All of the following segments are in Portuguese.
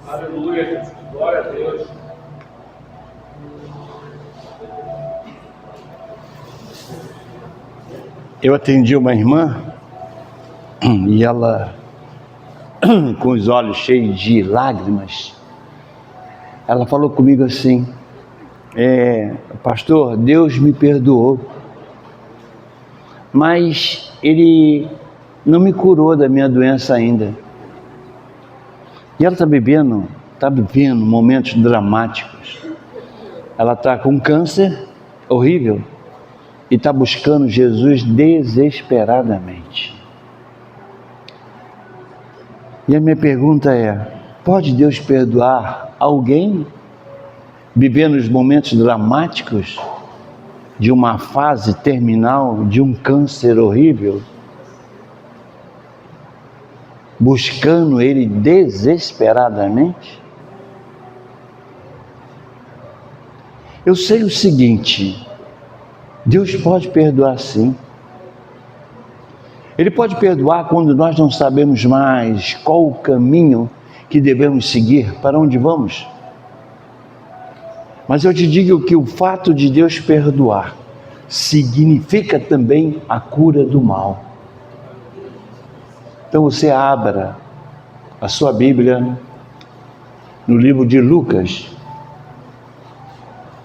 Aleluia, glória a Deus. Eu atendi uma irmã e ela, com os olhos cheios de lágrimas, ela falou comigo assim: pastor, Deus me perdoou, mas Ele não me curou da minha doença ainda. E ela está vivendo momentos dramáticos. Ela está com câncer horrível e está buscando Jesus desesperadamente. E a minha pergunta é: pode Deus perdoar alguém vivendo os momentos dramáticos de uma fase terminal de um câncer horrível, buscando Ele desesperadamente? Eu sei o seguinte: Deus pode perdoar sim. Ele pode perdoar quando nós não sabemos mais qual o caminho que devemos seguir, para onde vamos. Mas eu te digo que o fato de Deus perdoar significa também a cura do mal. Então você abra a sua Bíblia no livro de Lucas,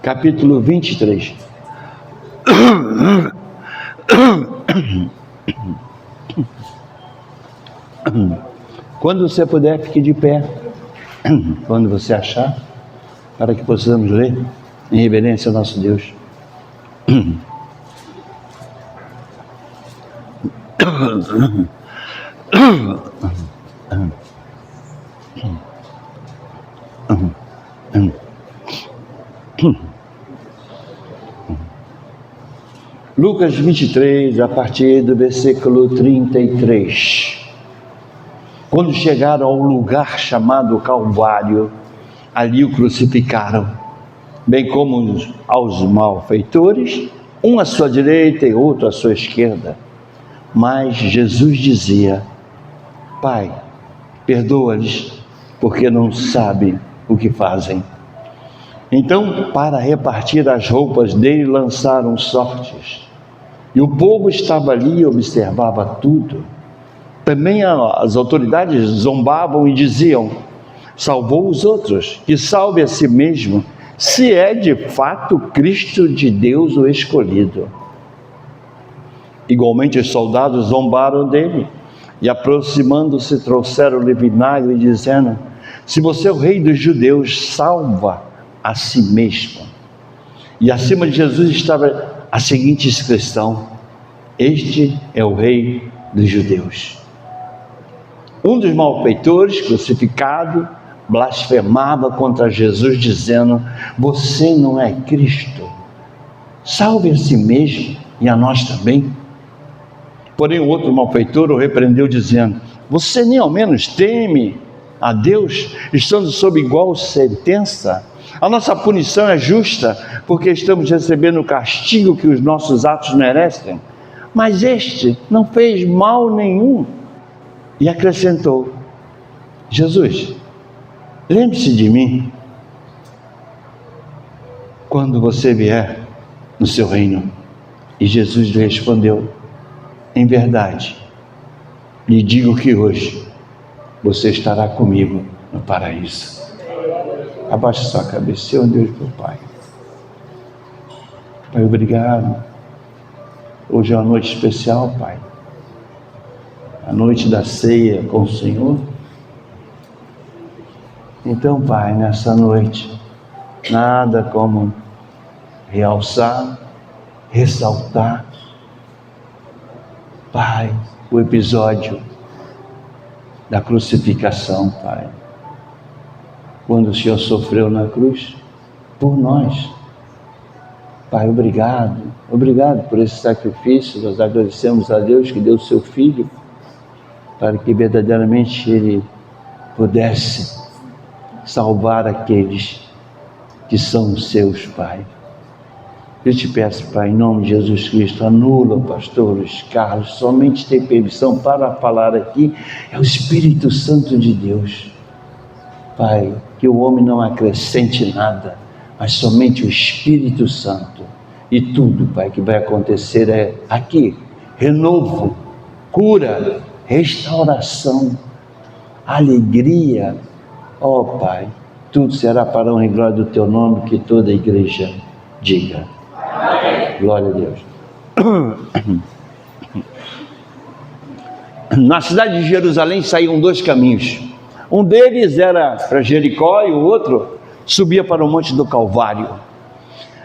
capítulo 23. Quando você puder, fique de pé. Quando você achar, para que possamos ler em reverência ao nosso Deus. Lucas 23, a partir do versículo 33. Quando chegaram ao lugar chamado Calvário, ali o crucificaram, bem como aos malfeitores, um à sua direita e outro à sua esquerda. Mas Jesus dizia: Pai, perdoa-lhes, porque não sabem o que fazem. Então, para repartir as roupas dele, lançaram sortes. E o povo estava ali e observava tudo. Também as autoridades zombavam e diziam: salvou os outros, que salve a si mesmo, se é de fato Cristo de Deus o escolhido. Igualmente os soldados zombaram dele e, aproximando-se, trouxeram-lhe vinagre, dizendo: se você é o rei dos judeus, salva a si mesmo. E acima de Jesus estava a seguinte inscrição: este é o rei dos judeus. Um dos malfeitores, crucificado, blasfemava contra Jesus, dizendo: você não é Cristo, salve a si mesmo e a nós também. Porém o outro malfeitor o repreendeu, dizendo: você nem ao menos teme a Deus, estando sob igual sentença? A nossa punição é justa, porque estamos recebendo o castigo que os nossos atos merecem, mas este não fez mal nenhum. E acrescentou: Jesus, lembre-se de mim quando você vier no seu reino. E Jesus lhe respondeu: em verdade, lhe digo que hoje você estará comigo no paraíso. Abaixe sua cabeça. Senhor Deus, meu Pai. Pai, obrigado. Hoje é uma noite especial, Pai. A noite da ceia com o Senhor. Então, Pai, nessa noite, nada como realçar, ressaltar, Pai, o episódio da crucificação, Pai. Quando o Senhor sofreu na cruz por nós. Pai, obrigado. Obrigado por esse sacrifício. Nós agradecemos a Deus que deu o seu Filho para que verdadeiramente Ele pudesse salvar aqueles que são os seus, Pai. Eu te peço, Pai, em nome de Jesus Cristo, anula o pastor Luiz Carlos, somente tem permissão para falar aqui, é o Espírito Santo de Deus. Pai, que o homem não acrescente nada, mas somente o Espírito Santo. E tudo, Pai, que vai acontecer é aqui, renovo, cura, restauração, alegria. Ó Pai, tudo será para a honra e glória do Teu nome, que toda a igreja diga. Amém. Glória a Deus. Na cidade de Jerusalém saíam 2 caminhos. Um deles era para Jericó e o outro subia para o Monte do Calvário.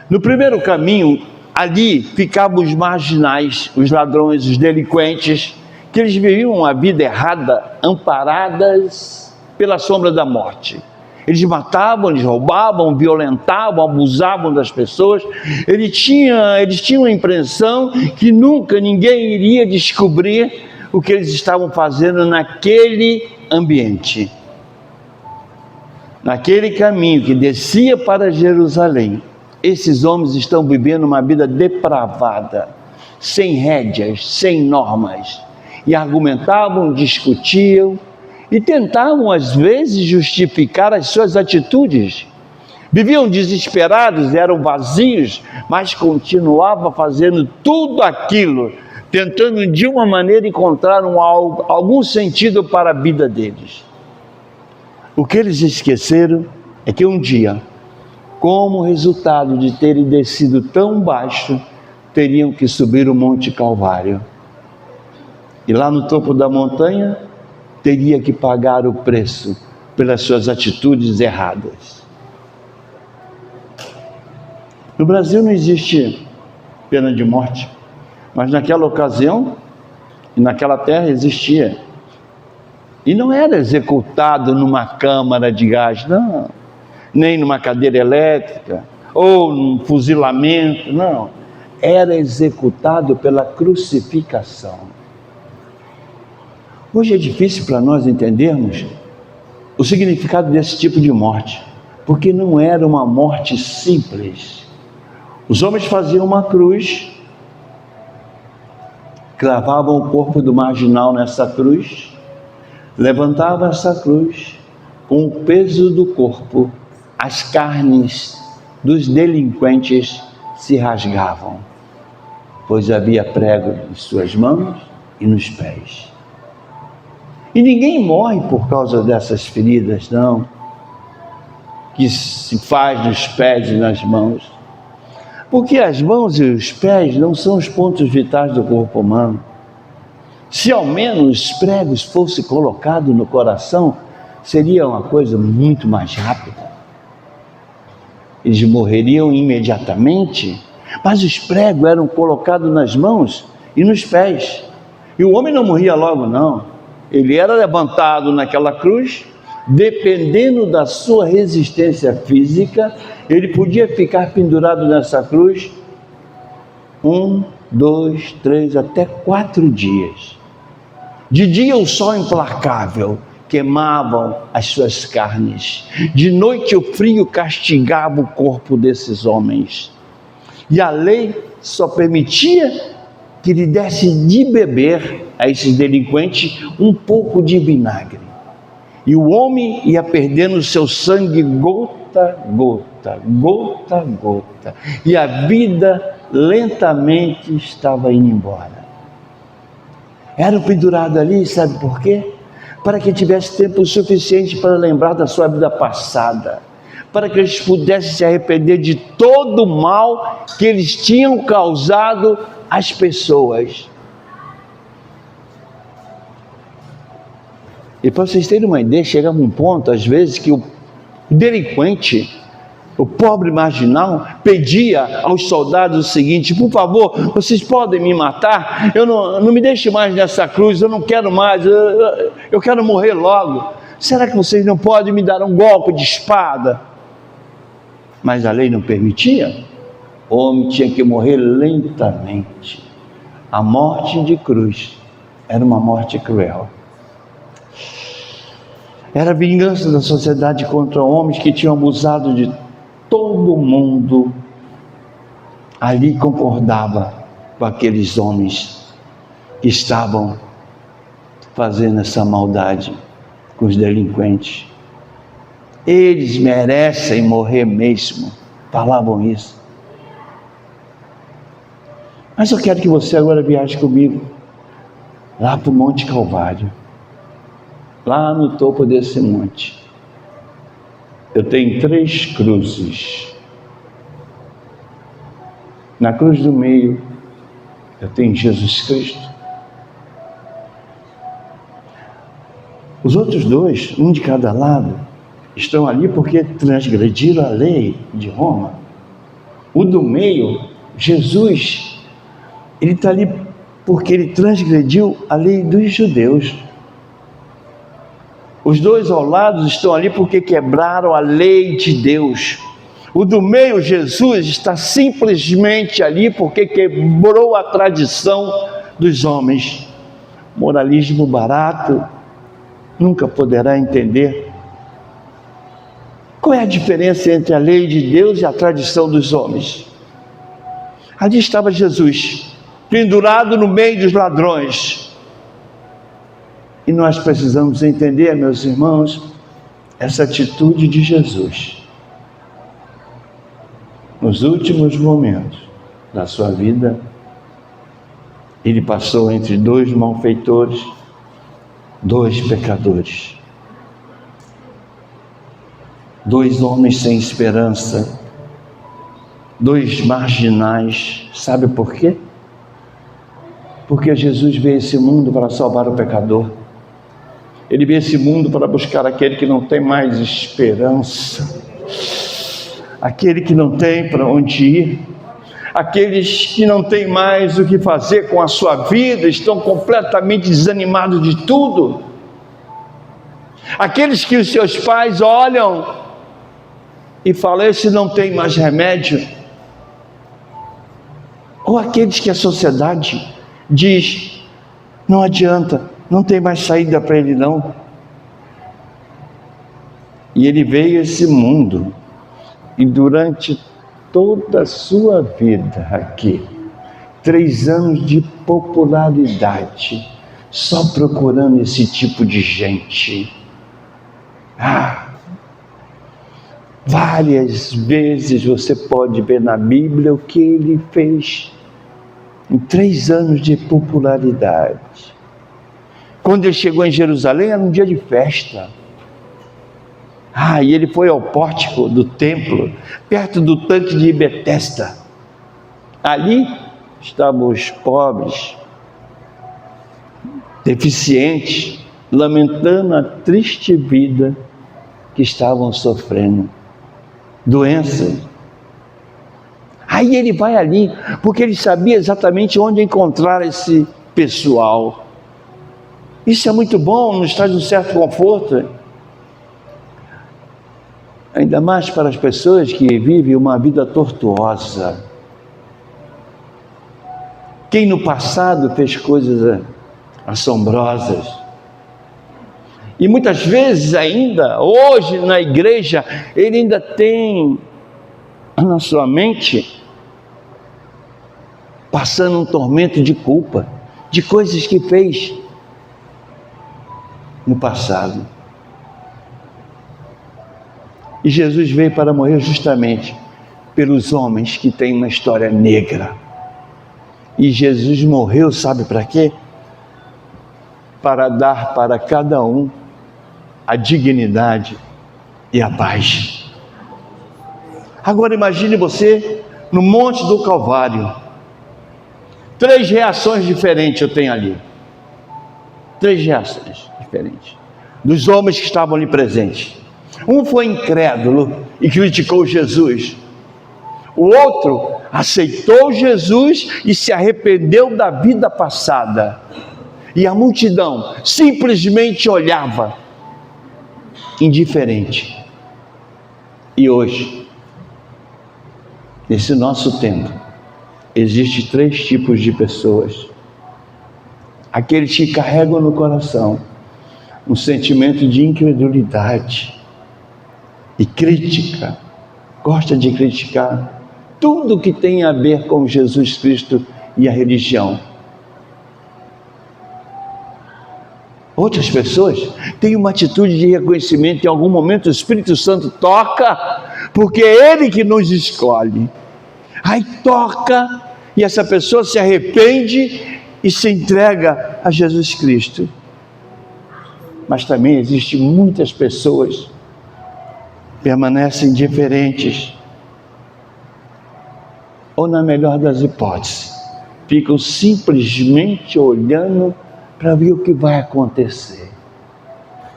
No primeiro caminho, ali ficavam os marginais, os ladrões, os delinquentes, que eles viviam uma vida errada, amparadas pela sombra da morte. Eles matavam, eles roubavam, violentavam, abusavam das pessoas. Eles tinham a impressão que nunca ninguém iria descobrir o que eles estavam fazendo naquele ambiente. Naquele caminho que descia para Jerusalém, esses homens estão vivendo uma vida depravada, sem rédeas, sem normas, e argumentavam, discutiam e tentavam às vezes justificar as suas atitudes. Viviam desesperados, eram vazios, mas continuavam fazendo tudo aquilo, tentando de uma maneira encontrar algum sentido para a vida deles. O que eles esqueceram é que um dia, como resultado de terem descido tão baixo, teriam que subir o Monte Calvário. E lá no topo da montanha, teria que pagar o preço pelas suas atitudes erradas. No Brasil não existe pena de morte, mas naquela ocasião e naquela terra existia. E não era executado numa câmara de gás, não, nem numa cadeira elétrica, ou num fuzilamento, não. Era executado pela crucificação. Hoje é difícil para nós entendermos o significado desse tipo de morte, porque não era uma morte simples. Os homens faziam uma cruz, cravavam o corpo do marginal nessa cruz, levantavam essa cruz, com o peso do corpo, as carnes dos delinquentes se rasgavam, pois havia prego em suas mãos e nos pés. E ninguém morre por causa dessas feridas, não, que se faz nos pés e nas mãos. Porque as mãos e os pés não são os pontos vitais do corpo humano. Se ao menos os pregos fossem colocados no coração, seria uma coisa muito mais rápida. Eles morreriam imediatamente, mas os pregos eram colocados nas mãos e nos pés. E o homem não morria logo, não. Ele era levantado naquela cruz, dependendo da sua resistência física, ele podia ficar pendurado nessa cruz 1, 2, 3, até 4 dias. De dia o sol implacável queimava as suas carnes, de noite o frio castigava o corpo desses homens, e a lei só permitia que lhe desse de beber a esses delinquentes um pouco de vinagre, e o homem ia perdendo o seu sangue gota a gota, gota a gota, e a vida lentamente estava indo embora. Eram pendurados ali, sabe por quê? Para que tivesse tempo suficiente para lembrar da sua vida passada, para que eles pudessem se arrepender de todo o mal que eles tinham causado às pessoas. E para vocês terem uma ideia, chegava um ponto, às vezes, que o delinquente, o pobre marginal, pedia aos soldados o seguinte: por favor, vocês podem me matar? Eu não me deixe mais nessa cruz, eu não quero mais, eu quero morrer logo. Será que vocês não podem me dar um golpe de espada? Mas a lei não permitia. O homem tinha que morrer lentamente. A morte de cruz era uma morte cruel. Era a vingança da sociedade contra homens que tinham abusado de todo mundo. Ali concordava com aqueles homens que estavam fazendo essa maldade com os delinquentes. Eles merecem morrer mesmo. Falavam isso. Mas eu quero que você agora viaje comigo lá para o Monte Calvário. Lá no topo desse monte. Eu tenho 3 cruzes. Na cruz do meio, eu tenho Jesus Cristo. Os outros 2, um de cada lado, estão ali porque transgrediram a lei de Roma. O do meio, Jesus, ele está ali porque ele transgrediu a lei dos judeus. Os 2 ao lado estão ali porque quebraram a lei de Deus. O do meio, Jesus, está simplesmente ali porque quebrou a tradição dos homens. Moralismo barato, nunca poderá entender. Qual é a diferença entre a lei de Deus e a tradição dos homens? Ali estava Jesus, pendurado no meio dos ladrões. E nós precisamos entender, meus irmãos, essa atitude de Jesus. Nos últimos momentos da sua vida, ele passou entre 2 malfeitores, 2 pecadores, 2 homens sem esperança, 2 marginais. Sabe por quê? Porque Jesus veio a esse mundo para salvar o pecador. Ele veio a esse mundo para buscar aquele que não tem mais esperança, aquele que não tem para onde ir, aqueles que não têm mais o que fazer com a sua vida, estão completamente desanimados de tudo, aqueles que os seus pais olham e falam: esse não tem mais remédio, ou aqueles que a sociedade diz: não adianta, não tem mais saída para ele não. E ele veio a esse mundo, e durante toda a sua vida aqui, 3 anos de popularidade, só procurando esse tipo de gente. Várias vezes você pode ver na Bíblia o que ele fez em 3 anos de popularidade. Quando ele chegou em Jerusalém, era um dia de festa. E ele foi ao pórtico do templo, perto do tanque de Betesda. Ali estavam os pobres, deficientes, lamentando a triste vida que estavam sofrendo, doença. Aí ele vai ali, porque ele sabia exatamente onde encontrar esse pessoal. Isso é muito bom, nos traz um certo conforto. Ainda mais para as pessoas que vivem uma vida tortuosa. Quem no passado fez coisas assombrosas. E muitas vezes ainda, hoje na igreja, ele ainda tem na sua mente, passando um tormento de culpa, de coisas que fez no passado. E Jesus veio para morrer justamente pelos homens que têm uma história negra. E Jesus morreu, sabe para quê? Para dar para cada um a dignidade e a paz. Agora imagine você no Monte do Calvário. 3 reações diferentes eu tenho ali. 3 reações diferentes dos homens que estavam ali presentes. Um foi incrédulo e criticou Jesus. O outro aceitou Jesus e se arrependeu da vida passada. E a multidão simplesmente olhava, indiferente. E hoje, nesse nosso tempo, existem 3 tipos de pessoas. Aqueles que carregam no coração um sentimento de incredulidade e crítica, gosta de criticar tudo que tem a ver com Jesus Cristo e a religião. Outras pessoas têm uma atitude de reconhecimento. Em algum momento o Espírito Santo toca, porque é Ele que nos escolhe. Aí toca, e essa pessoa se arrepende e se entrega a Jesus Cristo. Mas também existem muitas pessoas que permanecem indiferentes, ou na melhor das hipóteses, ficam simplesmente olhando para ver o que vai acontecer.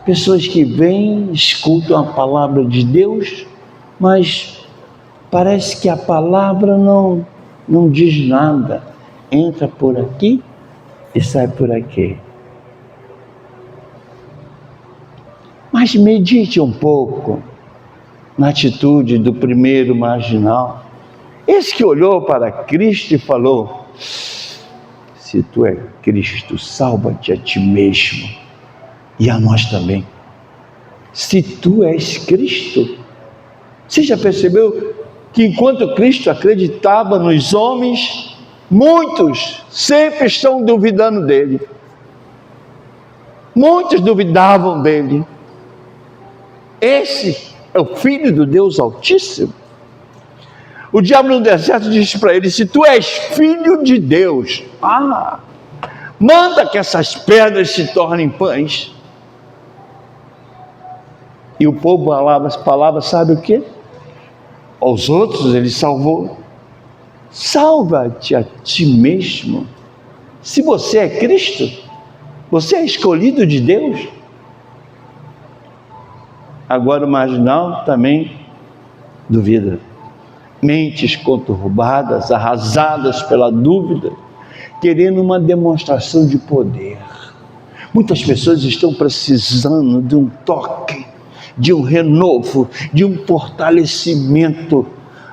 Pessoas que vêm, escutam a palavra de Deus, mas parece que a palavra não diz nada. Entra por aqui e sai por aqui. Mas medite um pouco na atitude do primeiro marginal. Esse que olhou para Cristo e falou: se tu é Cristo, salva-te a ti mesmo e a nós também. Se tu és Cristo. Você já percebeu que enquanto Cristo acreditava nos homens, muitos sempre estão duvidando dele. Muitos duvidavam dele. Esse é o Filho do Deus Altíssimo. O diabo no deserto disse para ele: se tu és filho de Deus, manda que essas pedras se tornem pães. E o povo falava, sabe o quê? Aos outros ele salvou. Salva-te a ti mesmo. Se você é Cristo, você é escolhido de Deus. Agora o marginal também duvida. Mentes conturbadas, arrasadas pela dúvida, querendo uma demonstração de poder. Muitas pessoas estão precisando de um toque, de um renovo, de um fortalecimento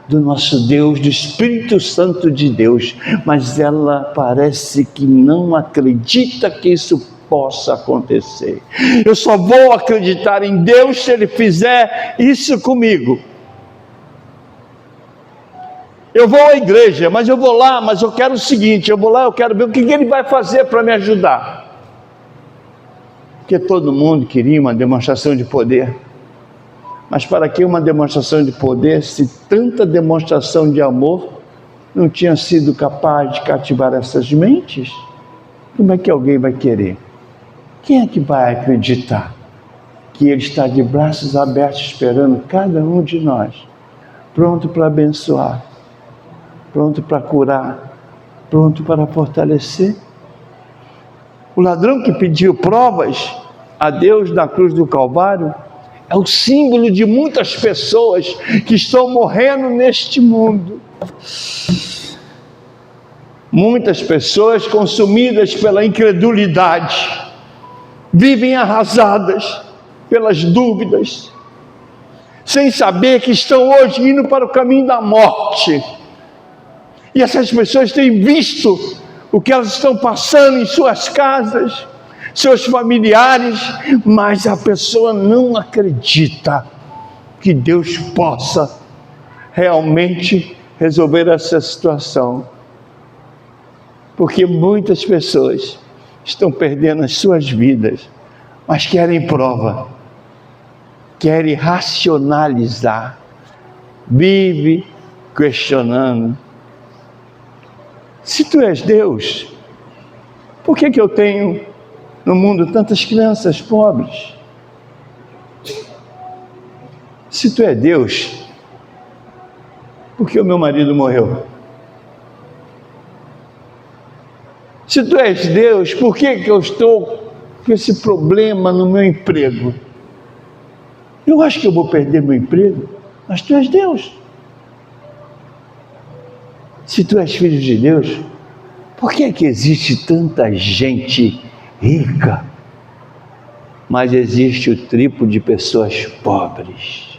do nosso Deus, do Espírito Santo de Deus, mas ela parece que não acredita que isso possa acontecer. Eu só vou acreditar em Deus se Ele fizer isso comigo. Eu vou à igreja, mas eu vou lá, mas eu quero o seguinte, eu vou lá, eu quero ver o que Ele vai fazer para me ajudar. Porque todo mundo queria uma demonstração de poder. Mas para que uma demonstração de poder, se tanta demonstração de amor não tinha sido capaz de cativar essas mentes? Como é que alguém vai querer? Quem é que vai acreditar que Ele está de braços abertos esperando cada um de nós, pronto para abençoar, pronto para curar, pronto para fortalecer? O ladrão que pediu provas a Deus na cruz do Calvário é o símbolo de muitas pessoas que estão morrendo neste mundo. Muitas pessoas consumidas pela incredulidade, vivem arrasadas pelas dúvidas, sem saber que estão hoje indo para o caminho da morte. E essas pessoas têm visto o que elas estão passando em suas casas, seus familiares, mas a pessoa não acredita que Deus possa realmente resolver essa situação. Porque muitas pessoas estão perdendo as suas vidas, mas querem prova, querem racionalizar, vive questionando. Se tu és Deus, por que eu tenho no mundo tantas crianças pobres? Se tu é Deus, por que o meu marido morreu? Se tu és Deus, por que eu estou com esse problema no meu emprego? Eu acho que eu vou perder meu emprego, mas tu és Deus. Se tu és filho de Deus, por que existe tanta gente rica, mas existe o triplo de pessoas pobres,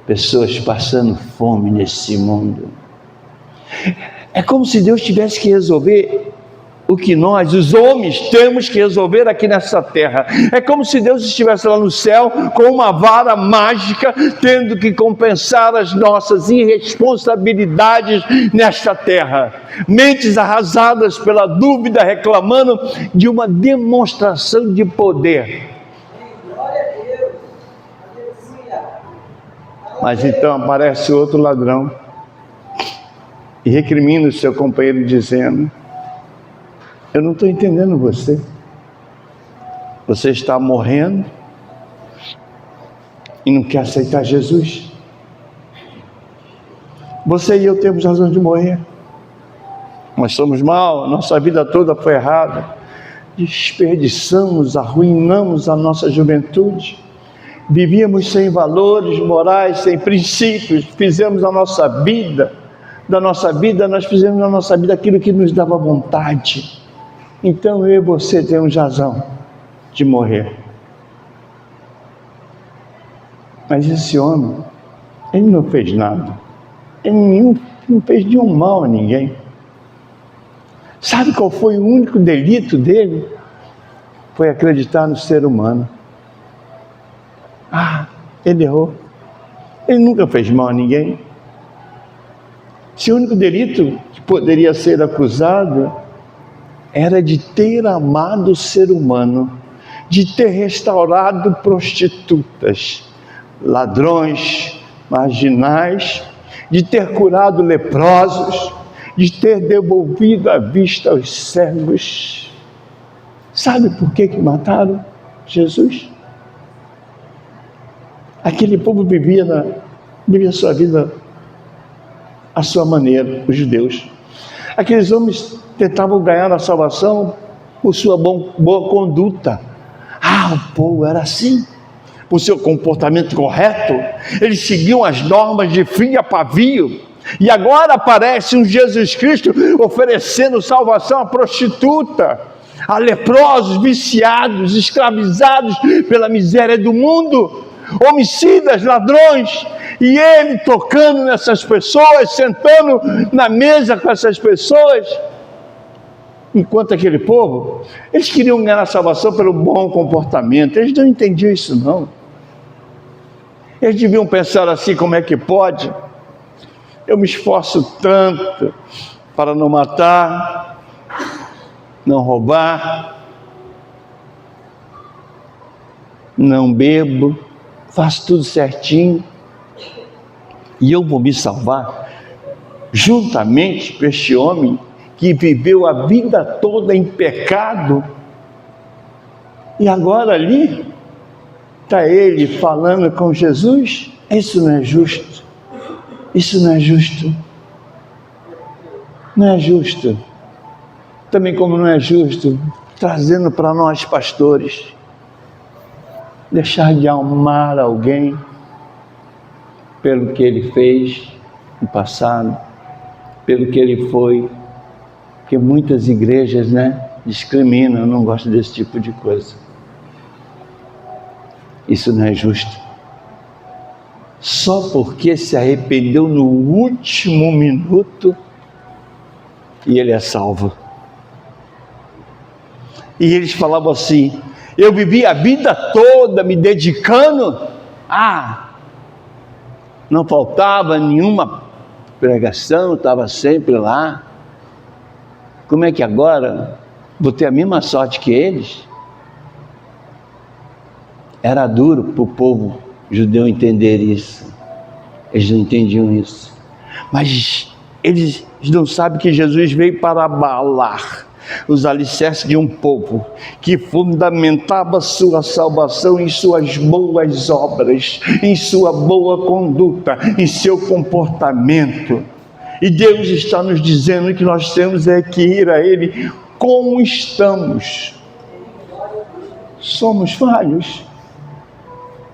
pessoas passando fome nesse mundo? É como se Deus tivesse que resolver o que nós, os homens, temos que resolver aqui nessa terra. É como se Deus estivesse lá no céu com uma vara mágica, tendo que compensar as nossas irresponsabilidades nesta terra. Mentes arrasadas pela dúvida, reclamando de uma demonstração de poder. Mas então aparece outro ladrão e recrimina o seu companheiro dizendo: eu não estou entendendo você. Você está morrendo e não quer aceitar Jesus. Você e eu temos razão de morrer. Nós somos mal, nossa vida toda foi errada. Desperdiçamos, arruinamos a nossa juventude. Vivíamos sem valores morais, sem princípios. Fizemos a nossa vida, nós fizemos na nossa vida aquilo que nos dava vontade. Então eu e você temos razão de morrer. Mas esse homem, ele não fez nada. Ele não fez nenhum mal a ninguém. Sabe qual foi o único delito dele? Foi acreditar no ser humano. Ele errou. Ele nunca fez mal a ninguém. Se o único delito que poderia ser acusado era de ter amado o ser humano, de ter restaurado prostitutas, ladrões, marginais, de ter curado leprosos, de ter devolvido a vista aos cegos. Sabe por que mataram Jesus? Aquele povo vivia a sua vida à sua maneira, os judeus. Aqueles homens tentavam ganhar a salvação por sua boa conduta. O povo era assim, por seu comportamento correto. Eles seguiam as normas de fio a pavio. E agora aparece um Jesus Cristo oferecendo salvação à prostituta, a leprosos, viciados, escravizados pela miséria do mundo, homicidas, ladrões, e ele tocando nessas pessoas, sentando na mesa com essas pessoas. Enquanto aquele povo, eles queriam ganhar a salvação pelo bom comportamento. Eles não entendiam isso não. Eles deviam pensar assim: como é que pode? Eu me esforço tanto para não matar, não roubar, não bebo, faço tudo certinho, e eu vou me salvar juntamente com este homem que viveu a vida toda em pecado, e agora ali está ele falando com Jesus? Isso não é justo. Isso não é justo. Não é justo. Também como não é justo, trazendo para nós pastores, deixar de amar alguém pelo que ele fez no passado, pelo que ele foi, porque muitas igrejas, discriminam. Eu não gosto desse tipo de coisa. Isso não é justo. Só porque se arrependeu no último minuto e ele é salvo. E eles falavam assim: eu vivi a vida toda me dedicando, não faltava nenhuma pregação, estava sempre lá. Como é que agora vou ter a mesma sorte que eles? Era duro para o povo judeu entender isso. Eles não entendiam isso. Mas eles não sabem que Jesus veio para abalar os alicerces de um povo que fundamentava sua salvação em suas boas obras, em sua boa conduta, em seu comportamento. E Deus está nos dizendo que nós temos que ir a Ele como estamos. Somos falhos.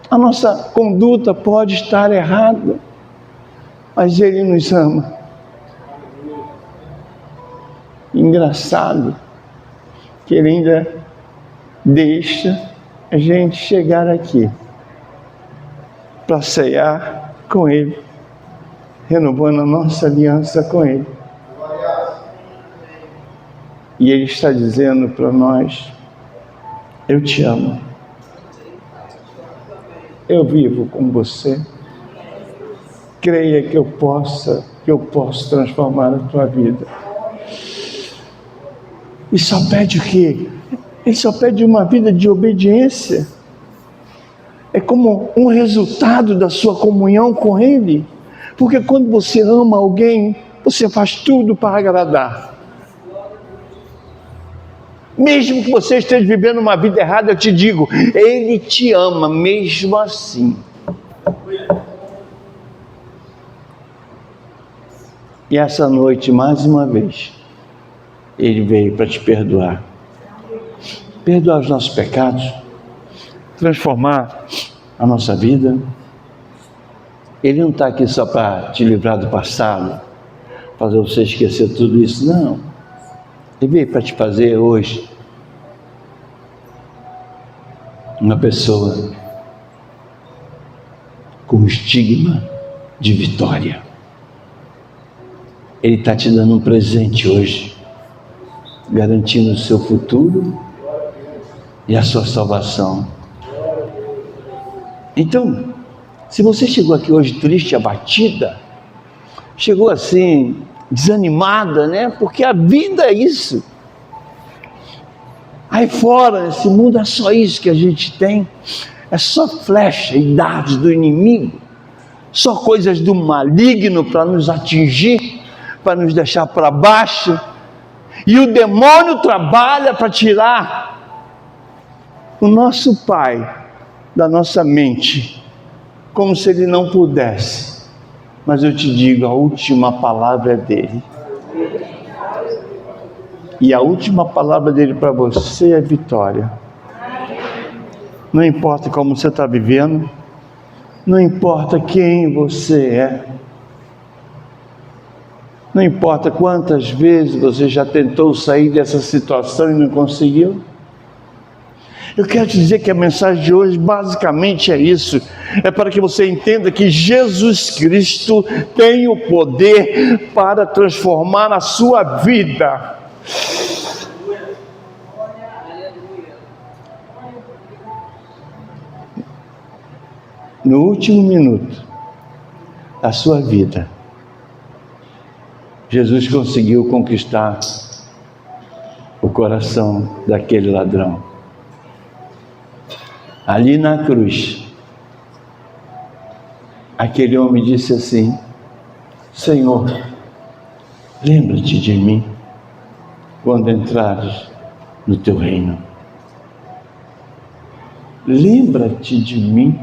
A nossa conduta pode estar errada, mas Ele nos ama. Engraçado que Ele ainda deixa a gente chegar aqui para ceiar com Ele, renovando a nossa aliança com Ele. E Ele está dizendo para nós: eu te amo. Eu vivo com você. Creia que eu posso transformar a tua vida. E só pede o quê? Ele só pede uma vida de obediência. É como um resultado da sua comunhão com Ele. Porque quando você ama alguém, você faz tudo para agradar. Mesmo que você esteja vivendo uma vida errada, eu te digo, Ele te ama mesmo assim. E essa noite, mais uma vez, Ele veio para te perdoar. Perdoar os nossos pecados, transformar a nossa vida. Ele não está aqui só para te livrar do passado, fazer você esquecer tudo isso, não. Ele veio para te fazer hoje uma pessoa com estigma de vitória. Ele está te dando um presente hoje, garantindo o seu futuro e a sua salvação. Então, se você chegou aqui hoje triste, abatida, chegou assim, desanimada, né? Porque a vida é isso. Aí fora, nesse mundo, é só isso que a gente tem. É só flecha e dardos do inimigo. Só coisas do maligno para nos atingir, para nos deixar para baixo. E o demônio trabalha para tirar o nosso Pai da nossa mente, como se Ele não pudesse. Mas eu te digo, a última palavra é dele. E a última palavra dele para você é vitória. Não importa como você está vivendo, não importa quem você é, não importa quantas vezes você já tentou sair dessa situação e não conseguiu. Eu quero te dizer que a mensagem de hoje basicamente é isso. É para que você entenda que Jesus Cristo tem o poder para transformar a sua vida. No último minuto da sua vida, Jesus conseguiu conquistar o coração daquele ladrão. Ali na cruz, aquele homem disse assim: Senhor, lembra-te de mim quando entrares no teu reino. Lembra-te de mim.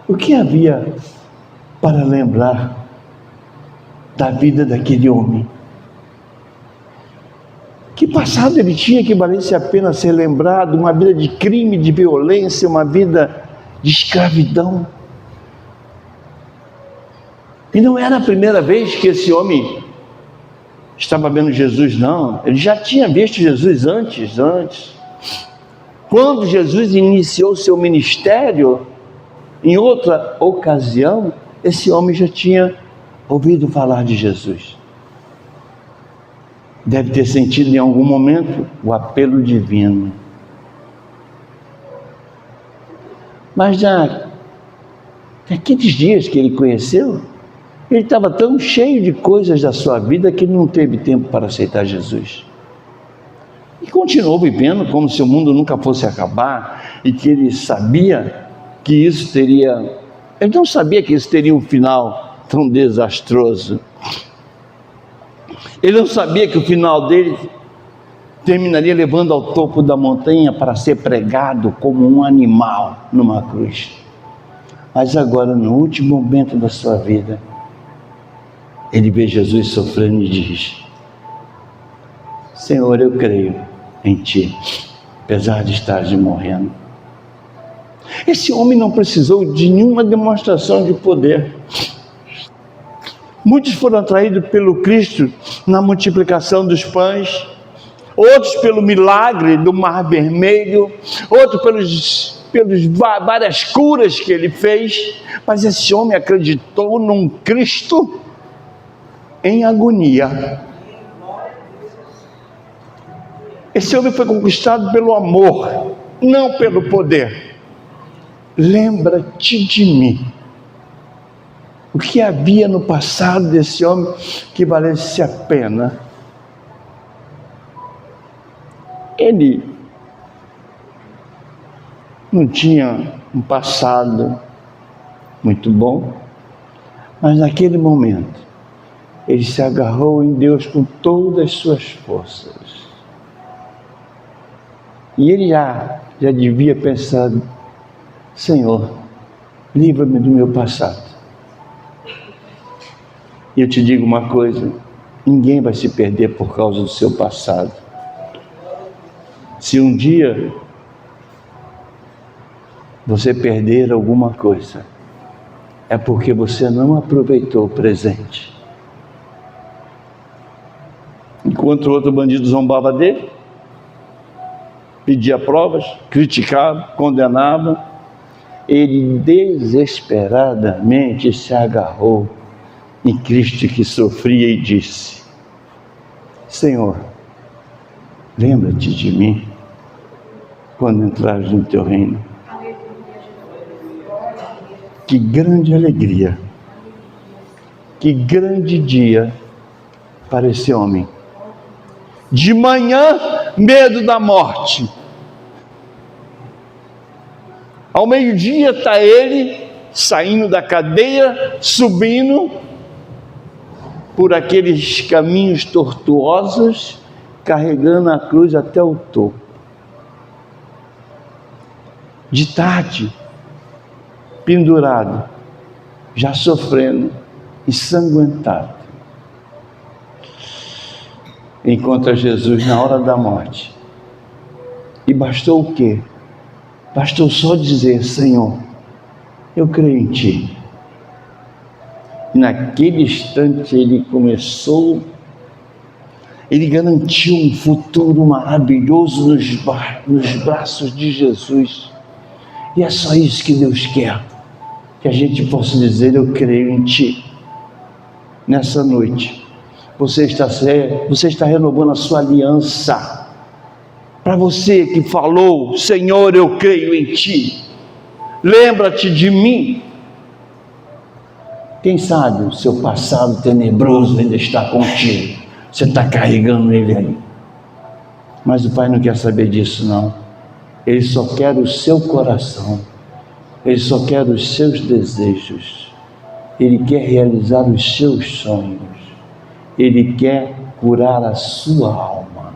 O que havia para lembrar da vida daquele homem? Que passado ele tinha que valesse a pena ser lembrado? Uma vida de crime, de violência, uma vida de escravidão. E não era a primeira vez que esse homem estava vendo Jesus, não. Ele já tinha visto Jesus antes. Quando Jesus iniciou seu ministério, em outra ocasião, esse homem já tinha ouvido falar de Jesus. Deve ter sentido em algum momento o apelo divino. Mas naqueles dias que ele conheceu, ele estava tão cheio de coisas da sua vida que ele não teve tempo para aceitar Jesus. E continuou vivendo como se o mundo nunca fosse acabar e que ele sabia que isso teria... Ele não sabia que isso teria um final tão desastroso. Ele não sabia que o final dele terminaria levando ao topo da montanha para ser pregado como um animal numa cruz. Mas agora, no último momento da sua vida, ele vê Jesus sofrendo e diz: Senhor, eu creio em Ti, apesar de estar morrendo. Esse homem não precisou de nenhuma demonstração de poder. Muitos foram atraídos pelo Cristo na multiplicação dos pães, outros pelo milagre do Mar Vermelho, outros pelas várias curas que ele fez, mas esse homem acreditou num Cristo em agonia. Esse homem foi conquistado pelo amor, não pelo poder. Lembra-te de mim. O que havia no passado desse homem que valesse a pena? Ele não tinha um passado muito bom, mas naquele momento ele se agarrou em Deus com todas as suas forças. E ele já devia pensar: Senhor, livra-me do meu passado. E eu te digo uma coisa: ninguém vai se perder por causa do seu passado. Se um dia você perder alguma coisa, é porque você não aproveitou o presente. Enquanto o outro bandido zombava dele, pedia provas, criticava, condenava, ele desesperadamente se agarrou em Cristo que sofria e disse: Senhor, lembra-te de mim quando entrares no teu reino. Que grande alegria, que grande dia para esse homem. De manhã, medo da morte. Ao meio-dia está ele saindo da cadeia, subindo por aqueles caminhos tortuosos, carregando a cruz até o topo. De tarde, pendurado, já sofrendo, ensanguentado. Encontra Jesus na hora da morte. E bastou o quê? Bastou só dizer: Senhor, eu creio em Ti. Naquele instante ele garantiu um futuro maravilhoso nos braços de Jesus. E é só isso que Deus quer, que a gente possa dizer: eu creio em Ti. Nessa noite, você está renovando a sua aliança. Para você que falou: Senhor, eu creio em Ti, lembra-te de mim. Quem sabe o seu passado tenebroso ainda está contigo, você está carregando ele aí, mas o Pai não quer saber disso não. Ele só quer o seu coração, Ele só quer os seus desejos, Ele quer realizar os seus sonhos, Ele quer curar a sua alma.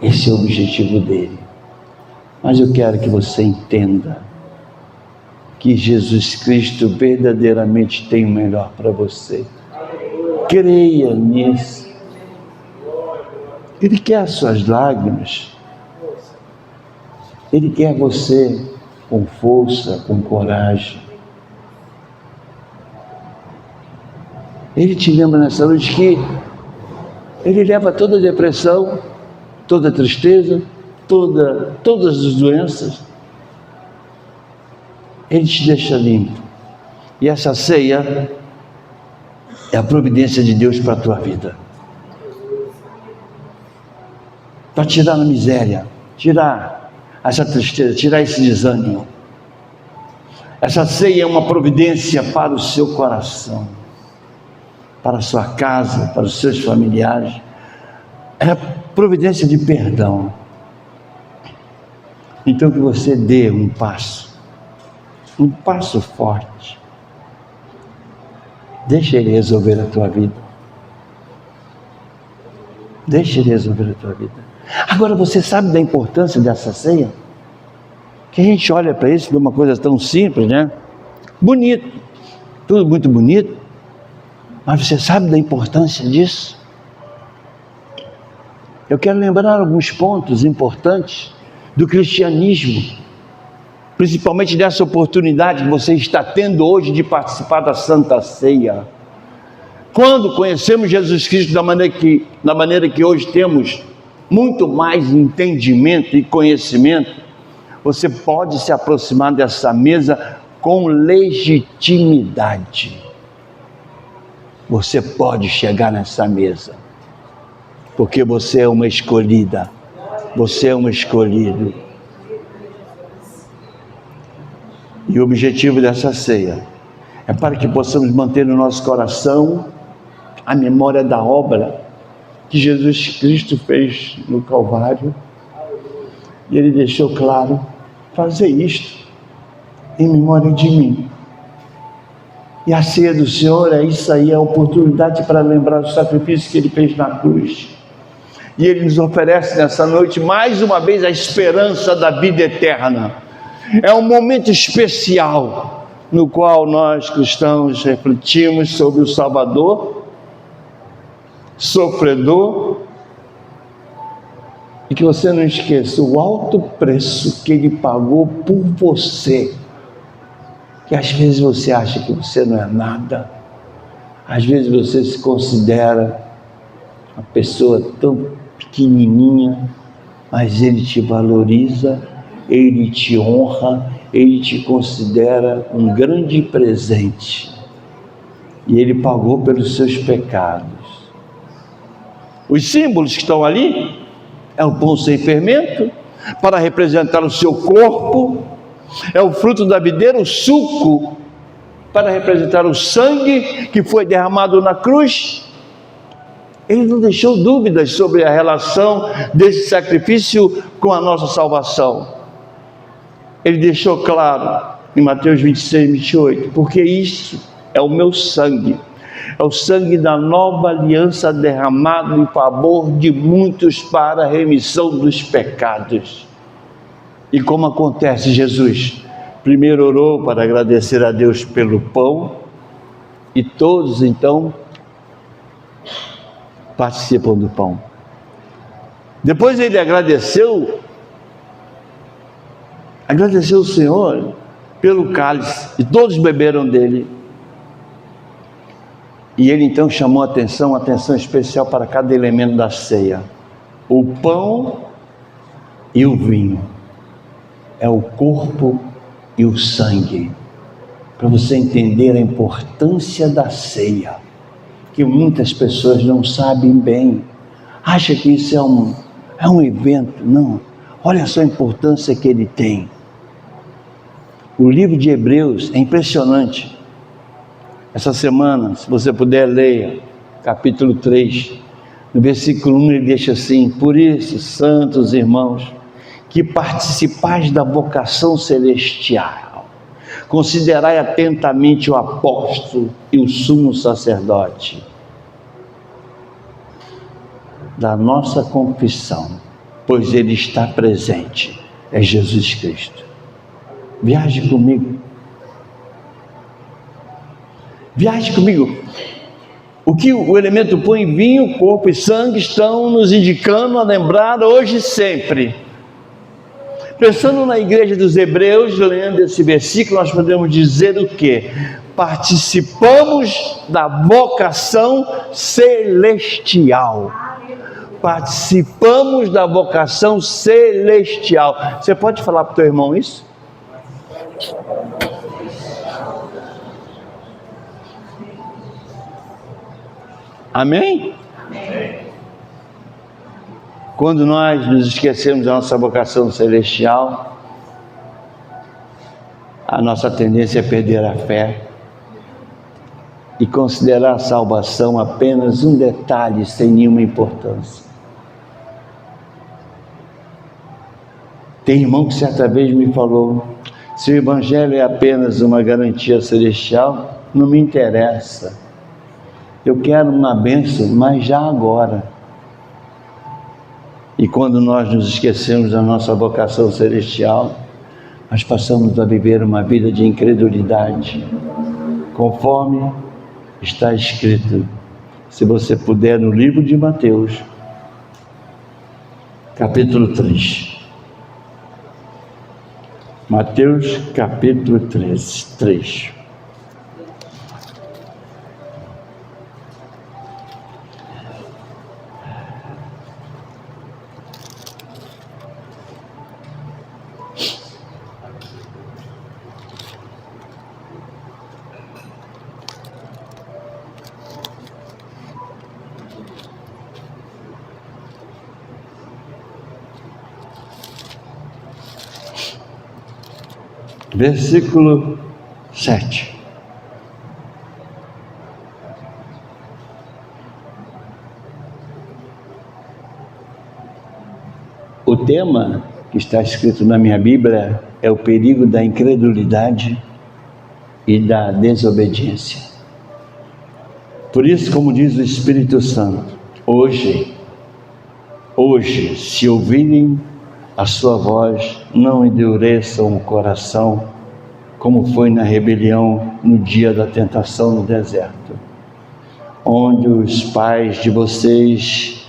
Esse é o objetivo dele. Mas eu quero que você entenda que Jesus Cristo verdadeiramente tem o melhor para você. Creia nisso. Ele quer as suas lágrimas. Ele quer você com força, com coragem. Ele te lembra nessa noite que Ele leva toda a depressão, toda a tristeza, todas as doenças. Ele te deixa limpo. E essa ceia é a providência de Deus para a tua vida. Para tirar a miséria, tirar essa tristeza, tirar esse desânimo. Essa ceia é uma providência para o seu coração, para a sua casa, para os seus familiares. É a providência de perdão. Então que você dê um passo forte. Deixa Ele resolver a tua vida. Deixa Ele resolver a tua vida. Agora você sabe da importância dessa ceia? Que a gente olha para isso de uma coisa tão simples, né? Bonito, tudo muito bonito. Mas você sabe da importância disso? Eu quero lembrar alguns pontos importantes do cristianismo, principalmente dessa oportunidade que você está tendo hoje de participar da Santa Ceia. Quando conhecemos Jesus Cristo da maneira que hoje temos muito mais entendimento e conhecimento, você pode se aproximar dessa mesa com legitimidade. Você pode chegar nessa mesa. porque você é uma escolhida, você é um escolhido. E o objetivo dessa ceia é para que possamos manter no nosso coração a memória da obra que Jesus Cristo fez no Calvário. E Ele deixou claro: fazer isto em memória de mim. E a ceia do Senhor é isso aí, é a oportunidade para lembrar do sacrifício que Ele fez na cruz. E Ele nos oferece nessa noite, mais uma vez, a esperança da vida eterna. É um momento especial, no qual nós cristãos refletimos sobre o Salvador, sofredor, e que você não esqueça o alto preço que Ele pagou por você. Que às vezes você acha que você não é nada, às vezes você se considera uma pessoa tão pequenininha, mas Ele te valoriza, Ele te honra, Ele te considera um grande presente, e Ele pagou pelos seus pecados. Os símbolos que estão ali é o pão sem fermento, para representar o seu corpo, é o fruto da videira, o suco, para representar o sangue que foi derramado na cruz. Ele não deixou dúvidas sobre a relação desse sacrifício com a nossa salvação. Ele deixou claro em Mateus 26, 28, porque isso é o meu sangue, é o sangue da nova aliança derramado em favor de muitos para a remissão dos pecados. E como acontece? Jesus primeiro orou para agradecer a Deus pelo pão, e todos então participam do pão. Depois ele agradeceu o Senhor pelo cálice, e todos beberam dele. E ele então chamou atenção especial para cada elemento da ceia: o pão e o vinho. É o corpo e o sangue, para você entender a importância da ceia, que muitas pessoas não sabem bem, acha que isso é um evento. Não, olha só a importância que ele tem. O livro de Hebreus é impressionante. Essa semana, se você puder, leia capítulo 3, no versículo 1 ele deixa assim: por isso, santos irmãos, que participais da vocação celestial, considerai atentamente o apóstolo e o sumo sacerdote da nossa confissão, pois ele está presente, é Jesus Cristo. Viaje comigo. Viaje comigo. O que o elemento pão e vinho, corpo e sangue estão nos indicando a lembrar hoje e sempre. Pensando na igreja dos Hebreus, lendo esse versículo, nós podemos dizer o quê? Participamos da vocação celestial. Participamos da vocação celestial. Você pode falar para o teu irmão isso? Amém? Amém. Quando nós nos esquecemos da nossa vocação celestial, a nossa tendência é perder a fé e considerar a salvação apenas um detalhe sem nenhuma importância. Tem irmão que certa vez me falou: se o evangelho é apenas uma garantia celestial, não me interessa. Eu quero uma bênção, mas já agora. E quando nós nos esquecemos da nossa vocação celestial, nós passamos a viver uma vida de incredulidade, conforme está escrito. Se você puder, no livro de Mateus, capítulo 3. Mateus, capítulo 3. versículo 7. O tema que está escrito na minha Bíblia é o perigo da incredulidade e da desobediência. Por isso, como diz o Espírito Santo, hoje, se ouvirem a sua voz, não endureçam o coração, como foi na rebelião no dia da tentação no deserto, onde os pais de vocês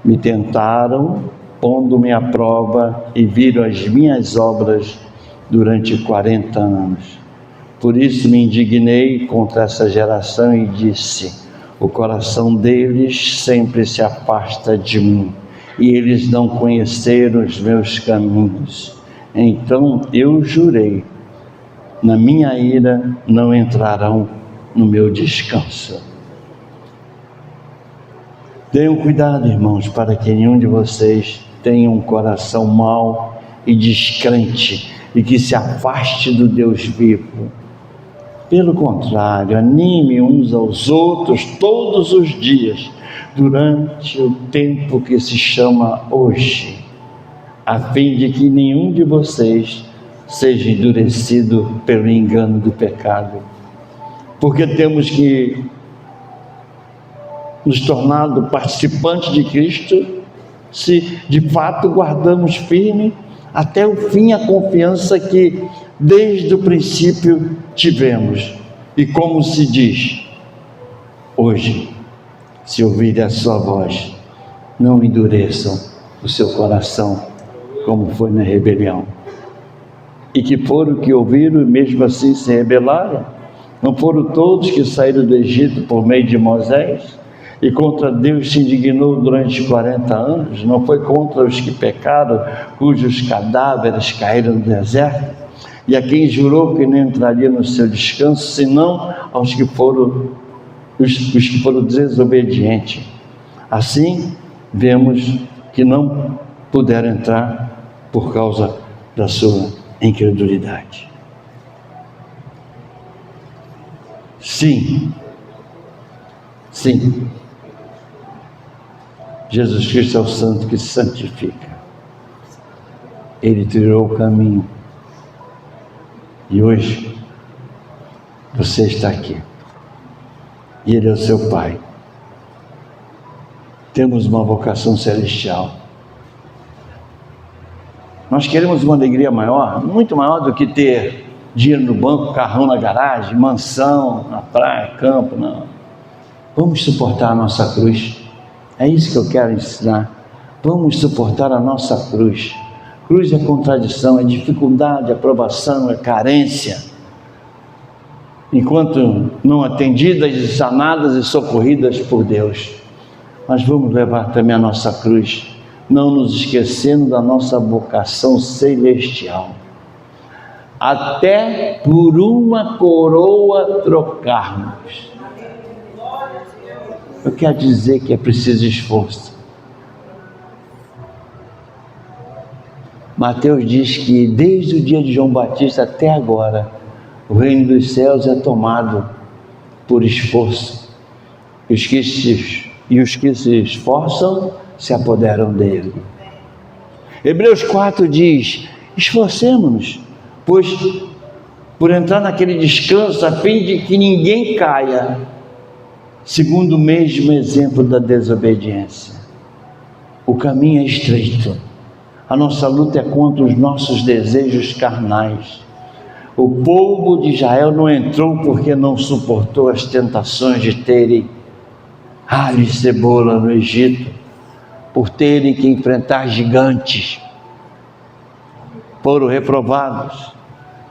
me tentaram, pondo-me à prova, e viram as minhas obras durante 40 anos. Por isso me indignei contra essa geração e disse: o coração deles sempre se afasta de mim, e eles não conheceram os meus caminhos. Então eu jurei, na minha ira não entrarão no meu descanso. Tenham cuidado, irmãos, para que nenhum de vocês tenha um coração mau e descrente e que se afaste do Deus vivo. Pelo contrário, anime uns aos outros todos os dias, durante o tempo que se chama hoje, a fim de que nenhum de vocês seja endurecido pelo engano do pecado. Porque temos que nos tornar participantes de Cristo, se de fato guardamos firme até o fim a confiança que desde o princípio tivemos. E como se diz, hoje, se ouvirem a sua voz, não endureçam o seu coração, como foi na rebelião. E que foram que ouviram e mesmo assim se rebelaram? Não foram todos que saíram do Egito por meio de Moisés? E contra Deus se indignou durante 40 anos? Não foi contra os que pecaram, cujos cadáveres caíram no deserto? E a quem jurou que não entraria no seu descanso, senão aos que foram, os que foram desobedientes. Assim, vemos que não puderam entrar por causa da sua incredulidade. Sim, Jesus Cristo é o santo que se santifica. Ele tirou o caminho. E hoje, você está aqui. E Ele é o seu Pai. Temos uma vocação celestial. Nós queremos uma alegria maior, muito maior do que ter dinheiro no banco, carrão na garagem, mansão na praia, campo, não. Vamos suportar a nossa cruz. É isso que eu quero ensinar. Vamos suportar a nossa cruz. Cruz é contradição, é dificuldade, é provação, é carência. Enquanto não atendidas, sanadas e socorridas por Deus. Mas vamos levar também a nossa cruz, não nos esquecendo da nossa vocação celestial. Até por uma coroa trocarmos. Eu quero dizer que é preciso esforço. Mateus diz que desde o dia de João Batista até agora, o reino dos céus é tomado por esforço. E os que se esforçam se apoderam dele. Hebreus 4 diz: esforcemos-nos, pois por entrar naquele descanso, a fim de que ninguém caia, segundo o mesmo exemplo da desobediência. O caminho é estreito. A nossa luta é contra os nossos desejos carnais. O povo de Israel não entrou porque não suportou as tentações de terem alho e cebola no Egito, por terem que enfrentar gigantes. Foram reprovados,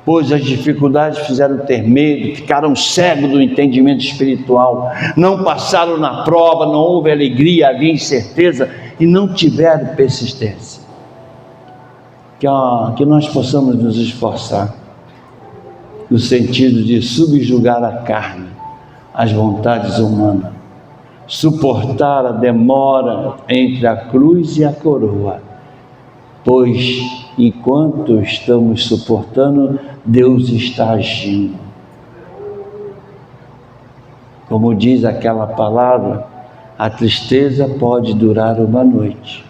pois as dificuldades fizeram ter medo, ficaram cegos do entendimento espiritual, não passaram na prova, não houve alegria, havia incerteza e não tiveram persistência. Que nós possamos nos esforçar no sentido de subjugar a carne, as vontades humanas, suportar a demora entre a cruz e a coroa pois enquanto estamos suportando, Deus está agindo. Como diz aquela palavra, a tristeza pode durar uma noite,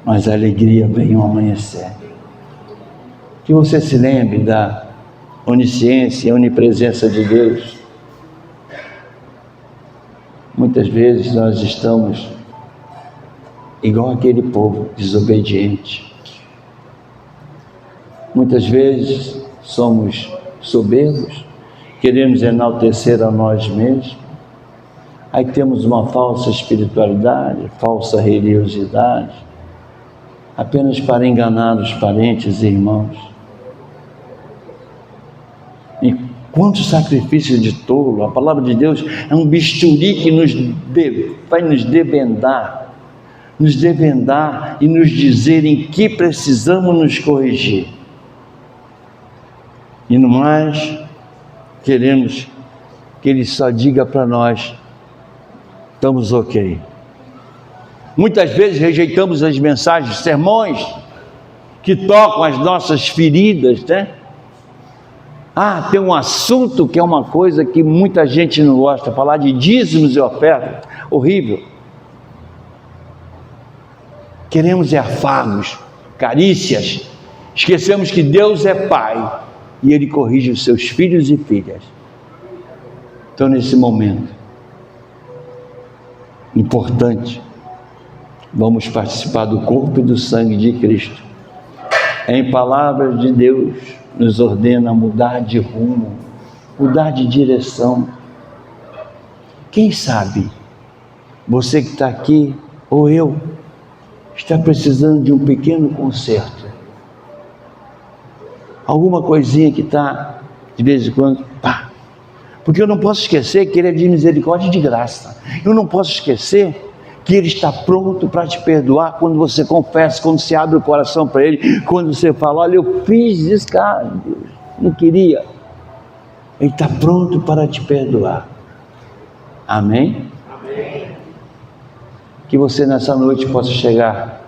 mas a alegria vem ao amanhecer. Que você se lembre da onisciência e onipresença de Deus. Muitas vezes nós estamos igual aquele povo desobediente. Muitas vezes somos soberbos, queremos enaltecer a nós mesmos. Aí temos uma falsa espiritualidade, falsa religiosidade, apenas para enganar os parentes e irmãos. E quanto sacrifício de tolo! A palavra de Deus é um bisturi que vai nos desvendar e nos dizer em que precisamos nos corrigir. E no mais, queremos que Ele só diga para nós: estamos ok. Muitas vezes rejeitamos as mensagens, sermões que tocam as nossas feridas, né? Tem um assunto que é uma coisa que muita gente não gosta, falar de dízimos e ofertas, horrível. Queremos afagos, carícias, esquecemos que Deus é Pai e Ele corrige os seus filhos e filhas. Então, nesse momento importante, vamos participar do corpo e do sangue de Cristo. Em palavras de Deus, nos ordena mudar de rumo, mudar de direção. Quem sabe, você que está aqui, ou eu, está precisando de um pequeno conserto. Alguma coisinha que está, de vez em quando, Porque eu não posso esquecer que Ele é de misericórdia e de graça. Eu não posso esquecer que Ele está pronto para te perdoar quando você confessa, quando você abre o coração para Ele, quando você fala: olha, eu fiz isso, cara, Deus, não queria. Ele está pronto para te perdoar. Amém? Amém. Que você nessa noite possa chegar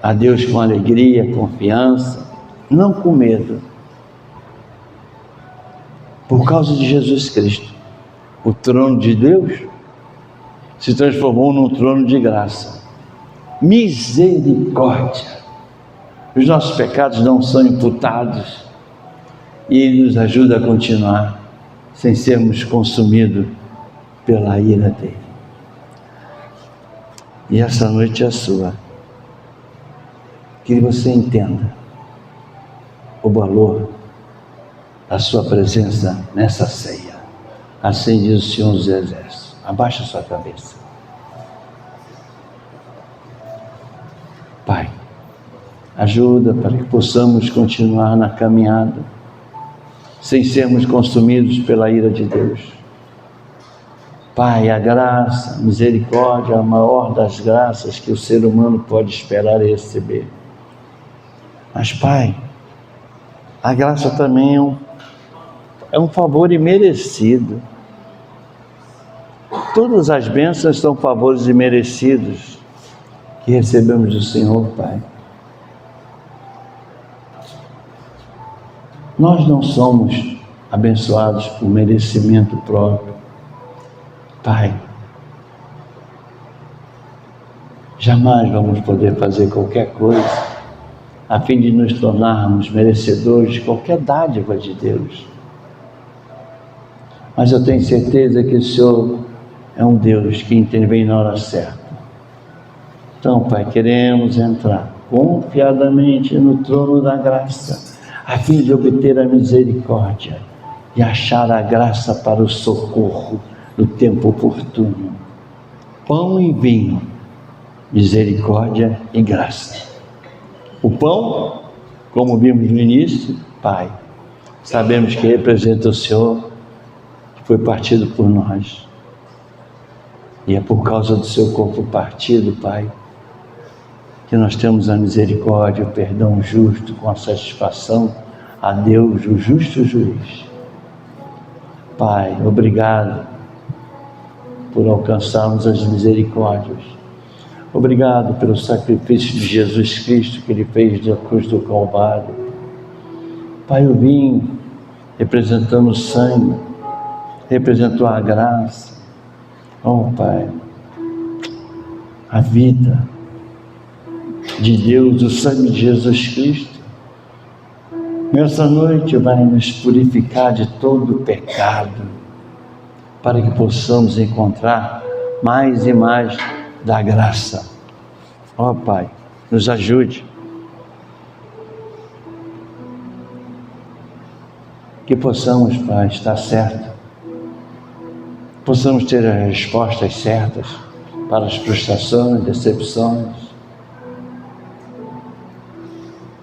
a Deus com alegria, confiança, não com medo. Por causa de Jesus Cristo, o trono de Deus se transformou num trono de graça. Misericórdia. Os nossos pecados não são imputados e Ele nos ajuda a continuar sem sermos consumidos pela ira dEle. E essa noite é sua. Que você entenda o valor da sua presença nessa ceia. Assim diz o Senhor dos Exércitos. Abaixa sua cabeça. Pai, ajuda para que possamos continuar na caminhada, sem sermos consumidos pela ira de Deus. Pai, a graça, a misericórdia é a maior das graças que o ser humano pode esperar e receber. Mas, Pai, a graça também é um favor imerecido. Todas as bênçãos são favores imerecidos que recebemos do Senhor, Pai. Nós não somos abençoados por merecimento próprio. Pai, jamais vamos poder fazer qualquer coisa a fim de nos tornarmos merecedores de qualquer dádiva de Deus. Mas eu tenho certeza que o Senhor é um Deus que intervém na hora certa. Então, Pai, queremos entrar confiadamente no trono da graça, a fim de obter a misericórdia e achar a graça para o socorro no tempo oportuno. Pão e vinho, misericórdia e graça. O pão, como vimos no início, Pai, sabemos que representa o Senhor, que foi partido por nós. E é por causa do seu corpo partido, Pai, que nós temos a misericórdia, o perdão justo, com a satisfação a Deus, o justo juiz. Pai, obrigado por alcançarmos as misericórdias. Obrigado pelo sacrifício de Jesus Cristo que Ele fez na cruz do Calvário. Pai, o vinho representando o sangue, representou a graça. Oh, Pai, a vida de Deus, o sangue de Jesus Cristo, nessa noite vai nos purificar de todo pecado, para que possamos encontrar mais e mais da graça. Ó Pai, nos ajude. Que possamos, Pai, estar certo. Possamos ter as respostas certas para as frustrações, decepções.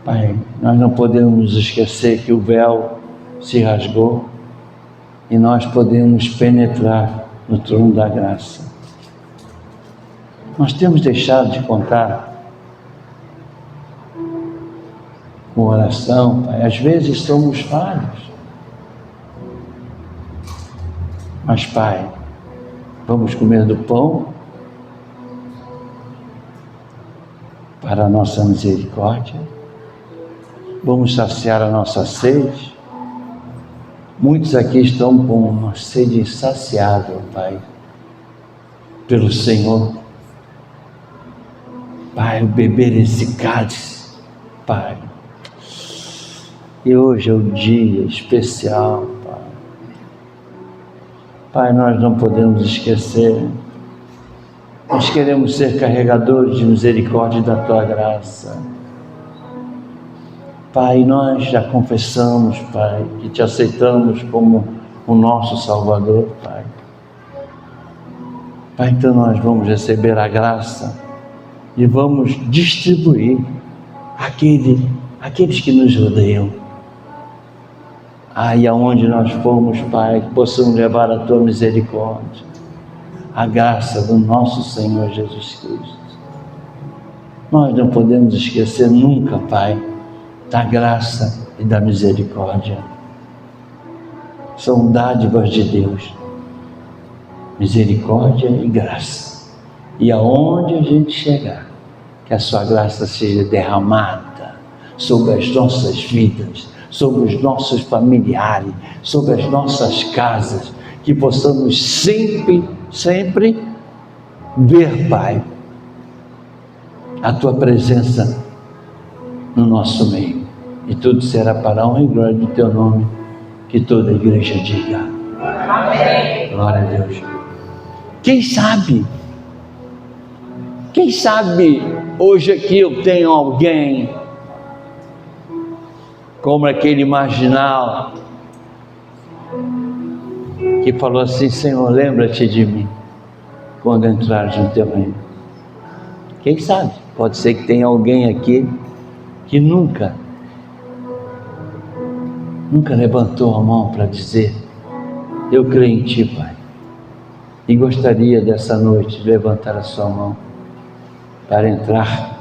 Pai, nós não podemos nos esquecer que o véu se rasgou e nós podemos penetrar no trono da graça. Nós temos deixado de contar com oração, Pai. Às vezes somos falhos. Mas, Pai, vamos comer do pão para a nossa misericórdia. Vamos saciar a nossa sede. Muitos aqui estão com uma sede insaciável, Pai, pelo Senhor. Pai, beber esse cálice, Pai. E hoje é um dia especial, Pai. Pai, nós não podemos esquecer. Nós queremos ser carregadores de misericórdia da Tua graça. Pai, nós já confessamos, Pai, que Te aceitamos como o nosso Salvador, Pai. Pai, então nós vamos receber a graça e vamos distribuir aqueles que nos rodeiam. E aonde nós formos, Pai, que possamos levar a Tua misericórdia, a graça do nosso Senhor Jesus Cristo. Nós não podemos esquecer nunca, Pai, da graça e da misericórdia. São dádivas de Deus, misericórdia e graça. E aonde a gente chegar, que a Sua graça seja derramada sobre as nossas vidas, sobre os nossos familiares, sobre as nossas casas, que possamos sempre ver, Pai, a Tua presença no nosso meio. E tudo será para a honra e glória do Teu nome, que toda a igreja diga. Amém. Glória a Deus. Quem sabe hoje aqui eu tenho alguém como aquele marginal que falou assim: Senhor, lembra-te de mim quando entrares no Teu reino. Quem sabe? Pode ser que tenha alguém aqui que nunca levantou a mão para dizer: eu creio em Ti, Pai, e gostaria dessa noite de levantar a sua mão para entrar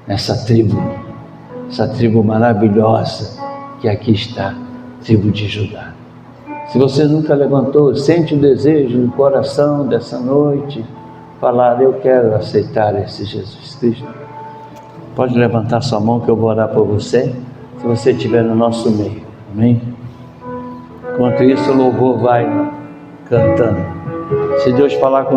nessa tribo maravilhosa que aqui está, tribo de Judá. Se você nunca levantou, sente o desejo no coração dessa noite, falar: eu quero aceitar esse Jesus Cristo, pode levantar sua mão que eu vou orar por você, se você estiver no nosso meio. Amém? Enquanto isso, o louvor vai cantando. Se Deus falar com